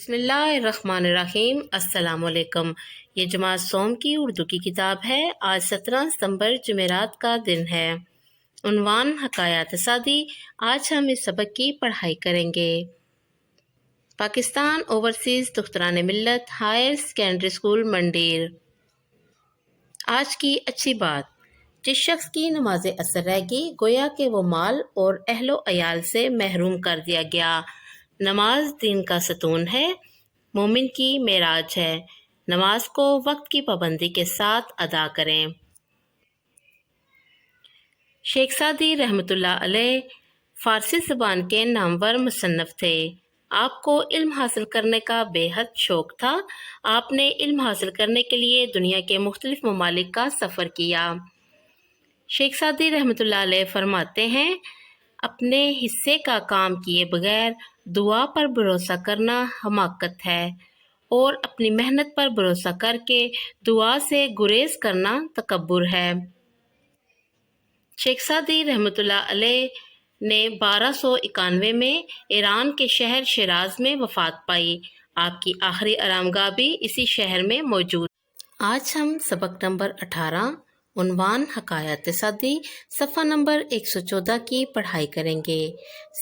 بسم اللہ الرحمن الرحیم۔ السلام علیکم۔ یہ جماعت سوم کی اردو کی کتاب ہے۔ آج 17 ستمبر جمعرات کا دن ہے۔ عنوان حکایات سعدی۔ آج ہم اس سبق کی پڑھائی کریں گے۔ پاکستان اوورسیز دختران ملت ہائر سیکنڈری اسکول منڈیر۔ آج کی اچھی بات: جس شخص کی نماز عصر رہ گئی گویا کہ وہ مال اور اہل و عیال سے محروم کر دیا گیا۔ نماز دین کا ستون ہے، مومن کی معراج ہے۔ نماز کو وقت کی پابندی کے ساتھ ادا کریں۔ شیخ سعدی رحمۃ اللہ علیہ فارسی زبان کے نامور مصنف تھے۔ آپ کو علم حاصل کرنے کا بے حد شوق تھا۔ آپ نے علم حاصل کرنے کے لیے دنیا کے مختلف ممالک کا سفر کیا۔ شیخ سعدی رحمۃ اللہ علیہ فرماتے ہیں، اپنے حصے کا کام کیے بغیر دعا پر بھروسہ کرنا حماقت ہے، اور اپنی محنت پر بھروسہ کر کے دعا سے گریز کرنا تکبر ہے۔ شیخ سعدی رحمۃ اللہ علیہ نے 1291 میں ایران کے شہر شیراز میں وفات پائی۔ آپ کی آخری آرامگاہ بھی اسی شہر میں موجود۔ آج ہم سبق نمبر 18 عنوان حکایات سعدی صفحہ نمبر 114 کی پڑھائی کریں گے۔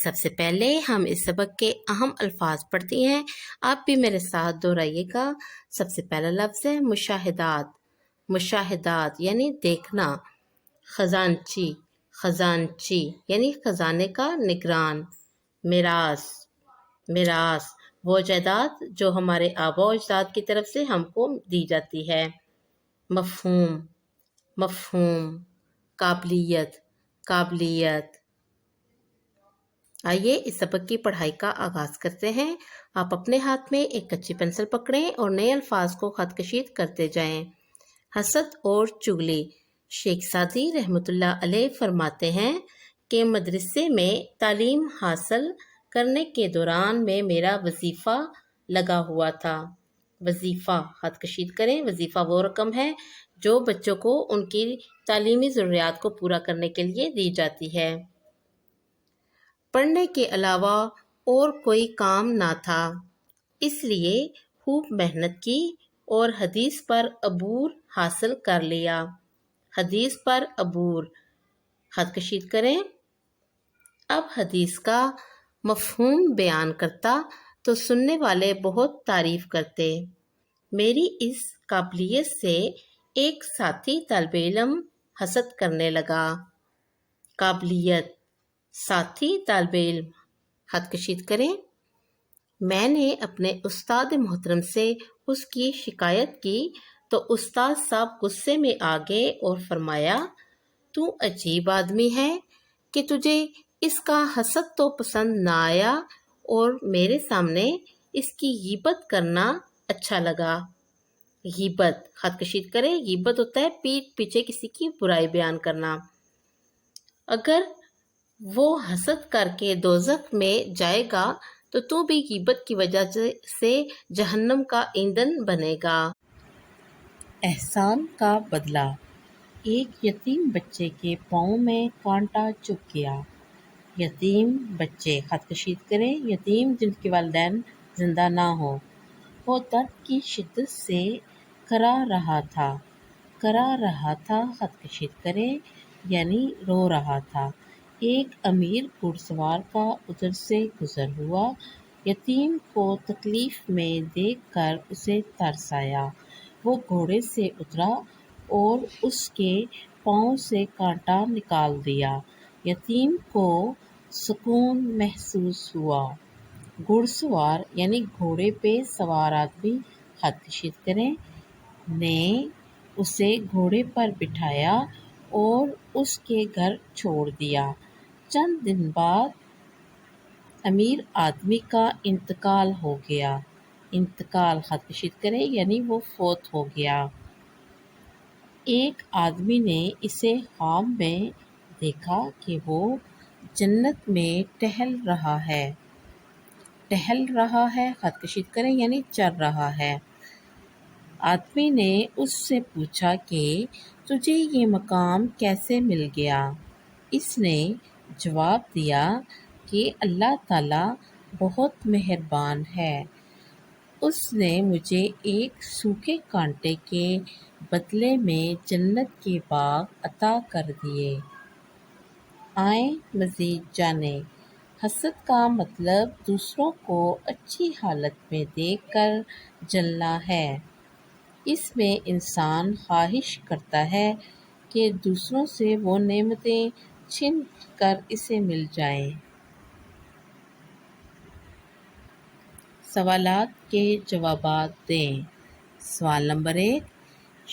سب سے پہلے ہم اس سبق کے اہم الفاظ پڑھتے ہیں، آپ بھی میرے ساتھ دہرائیے گا۔ سب سے پہلا لفظ ہے مشاہدات۔ مشاہدات یعنی دیکھنا۔ خزانچی، خزانچی یعنی خزانے کا نگران۔ میراث، میراث وہ جائیداد جو ہمارے آباء و اجداد کی طرف سے ہم کو دی جاتی ہے۔ مفہوم، مفہوم قابلیت، قابلیت۔ آئیے اس سبق کی پڑھائی کا آغاز کرتے ہیں۔ آپ اپنے ہاتھ میں ایک کچی پنسل پکڑیں اور نئے الفاظ کو خط کشید کرتے جائیں۔ حسد اور چغلی۔ شیخ سعدی رحمۃ اللہ علیہ فرماتے ہیں کہ مدرسے میں تعلیم حاصل کرنے کے دوران میں میرا وظیفہ لگا ہوا تھا۔ وظیفہ خط کشید کریں۔ وظیفہ وہ رقم ہے جو بچوں کو ان کی تعلیمی ضروریات کو پورا کرنے کے لیے دی جاتی ہے۔ پڑھنے کے علاوہ اور کوئی کام نہ تھا، اس لیے خوب محنت کی اور حدیث پر عبور حاصل کر لیا۔ حدیث پر عبور خط کشید کریں۔ اب حدیث کا مفہوم بیان کرتا تو سننے والے بہت تعریف کرتے۔ میری اس قابلیت سے ایک ساتھی طالب علم حسد کرنے لگا۔ قابلیت، ساتھی طالب علم خط کشید کریں۔ میں نے اپنے استاد محترم سے اس کی شکایت کی تو استاد صاحب غصے میں آ گئے اور فرمایا، تو عجیب آدمی ہے کہ تجھے اس کا حسد تو پسند نہ آیا اور میرے سامنے اس کی غیبت کرنا اچھا لگا۔ غیبت خط کشید کریں۔ غیبت ہوتا ہے پیٹھ پیچھے کسی کی برائی بیان کرنا۔ اگر وہ حسد کر کے دوزخ میں جائے گا تو بھی غیبت کی وجہ سے جہنم کا ایندھن بنے گا۔ احسان کا بدلہ۔ ایک یتیم بچے کے پاؤں میں کانٹا چبھ گیا۔ یتیم بچے خط کشید کریں۔ یتیم جن کے والدین زندہ نہ ہوں۔ وہ درد کی شدت سے کرا رہا تھا۔ کرا رہا تھا خط کشید کریں یعنی رو رہا تھا۔ ایک امیر گھڑ سوار کا ادھر سے گزر ہوا۔ یتیم کو تکلیف میں دیکھ کر اسے ترس آیا۔ وہ گھوڑے سے اترا اور اس کے پاؤں سے کانٹا نکال دیا۔ یتیم کو سکون محسوس ہوا۔ گھڑ سوار یعنی گھوڑے پہ سوار آدمی خط کشید کریں نے اسے گھوڑے پر بٹھایا اور اس کے گھر چھوڑ دیا۔ چند دن بعد امیر آدمی کا انتقال ہو گیا۔ انتقال خط کشید کریں یعنی وہ فوت ہو گیا۔ ایک آدمی نے اسے خواب میں دیکھا کہ وہ جنت میں ٹہل رہا ہے۔ ٹہل رہا ہے خط کشید کریں یعنی چر رہا ہے۔ آدمی نے اس سے پوچھا کہ تجھے یہ مقام کیسے مل گیا؟ اس نے جواب دیا کہ اللہ تعالیٰ بہت مہربان ہے، اس نے مجھے ایک سوکھے کانٹے کے بدلے میں جنت کے باغ عطا کر دیے۔ آئیں مزید جانیں۔ حسد کا مطلب دوسروں کو اچھی حالت میں دیکھ کر جلنا ہے۔ اس میں انسان خواہش کرتا ہے کہ دوسروں سے وہ نعمتیں چھن کر اسے مل جائیں۔ سوالات کے جوابات دیں۔ سوال نمبر 1،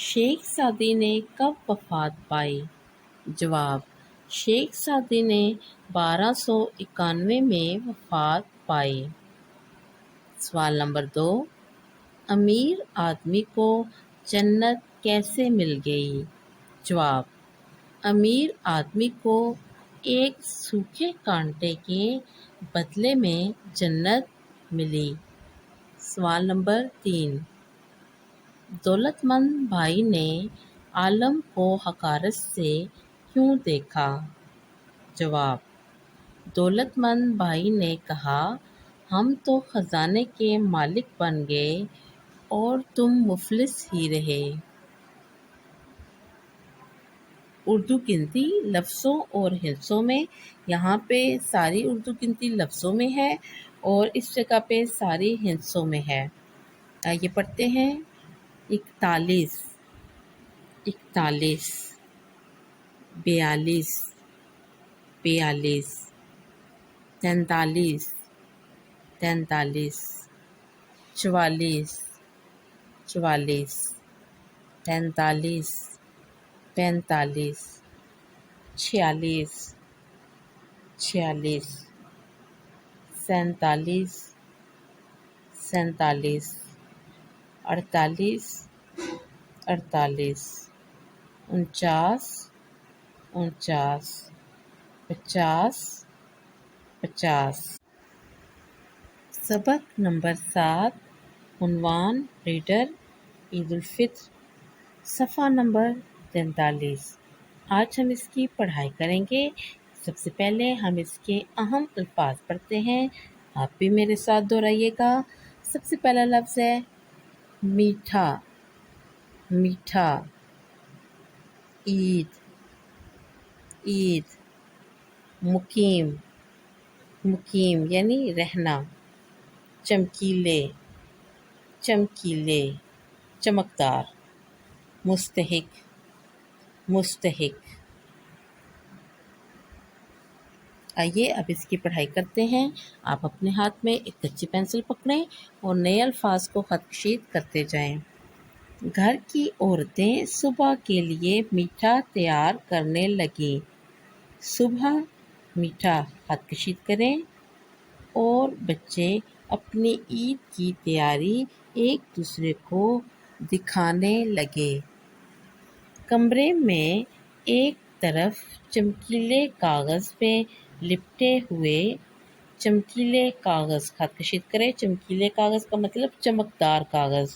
شیخ سعدی نے کب وفات پائی؟ جواب، شیخ سعدی نے 1291 میں وفات پائی۔ سوال نمبر 2، امیر آدمی کو جنت کیسے مل گئی؟ جواب، امیر آدمی کو ایک سوکھے کانٹے کے بدلے میں جنت ملی۔ سوال نمبر 3، دولت مند بھائی نے عالم کو حقارت سے کیوں دیکھا؟ جواب، دولت مند بھائی نے کہا، ہم تو خزانے کے مالک بن گئے اور تم مفلس ہی رہے۔ اردو گنتی لفظوں اور ہندسوں میں، یہاں پہ ساری اردو گنتی لفظوں میں ہے اور اس جگہ پہ ساری ہندسوں میں ہے۔ یہ پڑھتے ہیں 41، 41، 42، 42، 43، 43، 44، 44، 45، 45، 46، 46، 47، 47، 48، 48، 49، 49، 50، 50۔ سبق نمبر 7، عنوان ریڈر، عید الفطر، صفحہ نمبر 43۔ آج ہم اس کی پڑھائی کریں گے۔ سب سے پہلے ہم اس کے اہم الفاظ پڑھتے ہیں، آپ بھی میرے ساتھ دہرائیے گا۔ سب سے پہلا لفظ ہے میٹھا، میٹھا، عید، عید، مقیم، مقیم یعنی رہنا، چمکیلے، چمکیلے، چمکدار، مستحق، مستحق۔ آئیے اب اس کی پڑھائی کرتے ہیں۔ آپ اپنے ہاتھ میں ایک کچی پینسل پکڑیں اور نئے الفاظ کو خط کشید کرتے جائیں۔ گھر کی عورتیں صبح کے لیے میٹھا تیار کرنے لگیں۔ صبح میٹھا خط کشید کریں اور بچے اپنی عید کی تیاری ایک دوسرے کو دکھانے لگے۔ کمرے میں ایک طرف چمکیلے کاغذ پہ لپٹے ہوئے، چمکیلے کاغذ خط کشید کریں۔ چمکیلے کاغذ کا مطلب چمکدار کاغذ،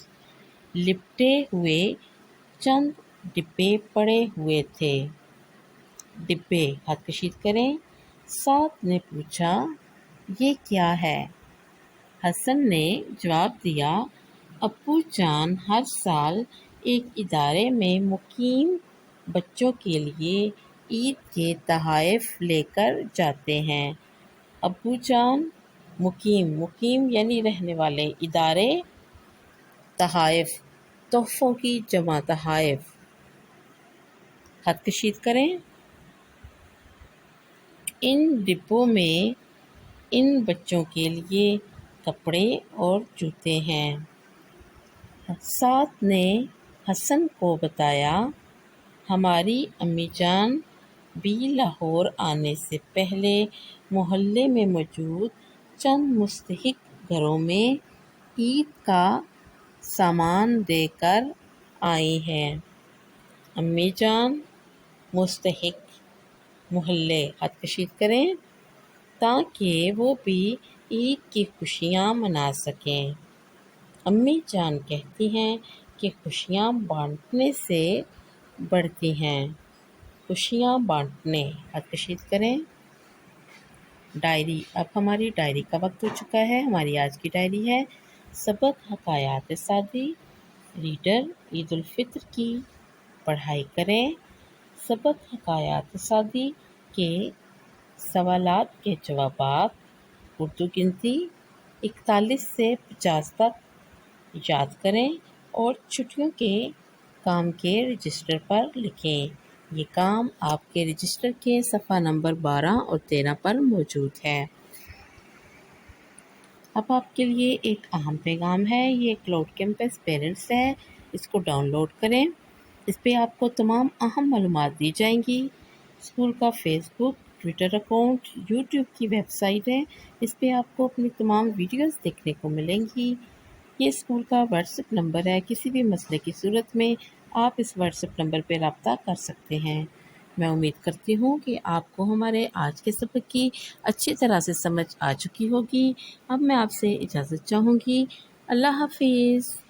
لپٹے ہوئے چند ڈبے پڑے ہوئے تھے۔ ڈبے خط کشید کریں۔ سعد نے پوچھا، یہ کیا ہے؟ حسن نے جواب دیا، ابو جان ہر سال ایک ادارے میں مقیم بچوں کے لیے عید کے تحائف لے کر جاتے ہیں۔ ابو جان، مقیم، مقیم یعنی رہنے والے، ادارے، تحائف، تحفوں کی جمع، تحائف، خط کشید کریں۔ ان ڈبوں میں ان بچوں کے لیے کپڑے اور جوتے ہیں۔ سعد نے حسن کو بتایا، ہماری امی جان بھی لاہور آنے سے پہلے محلے میں موجود چند مستحق گھروں میں عید کا سامان دے کر آئی ہیں۔ امی جان، مستحق، محلے خط کشید کریں تاکہ وہ بھی عید کی خوشیاں منا سکیں۔ امی جان کہتی ہیں کہ خوشیاں بانٹنے سے بڑھتی ہیں۔ خوشیاں بانٹنے خط کشید کریں۔ ڈائری، اب ہماری ڈائری کا وقت ہو چکا ہے۔ ہماری آج کی ڈائری ہے سبق حکایات سعدی ریڈر عید الفطر کی پڑھائی کریں۔ سبق حکایات سعدی کے سوالات کے جوابات اردو گنتی 41 سے 50 تک یاد کریں اور چھٹیوں کے کام کے رجسٹر پر لکھیں۔ یہ کام آپ کے رجسٹر کے صفحہ نمبر 12 اور 13 پر موجود ہے۔ اب آپ کے لیے ایک اہم پیغام ہے۔ یہ کلاؤڈ کیمپس پیرنٹس ہے، اس کو ڈاؤن لوڈ کریں۔ اس پہ آپ کو تمام اہم معلومات دی جائیں گی۔ اسکول کا فیس بک، ٹویٹر اکاؤنٹ، یوٹیوب کی ویب سائٹ ہے، اس پہ آپ کو اپنی تمام ویڈیوز دیکھنے کو ملیں گی۔ یہ اسکول کا واٹس ایپ نمبر ہے، کسی بھی مسئلے کی صورت میں آپ اس واٹس ایپ نمبر پہ رابطہ کر سکتے ہیں۔ میں امید کرتی ہوں کہ آپ کو ہمارے آج کے سبق کی اچھی طرح سے سمجھ آ چکی ہوگی۔ اب میں آپ سے اجازت چاہوں گی۔ اللہ حافظ۔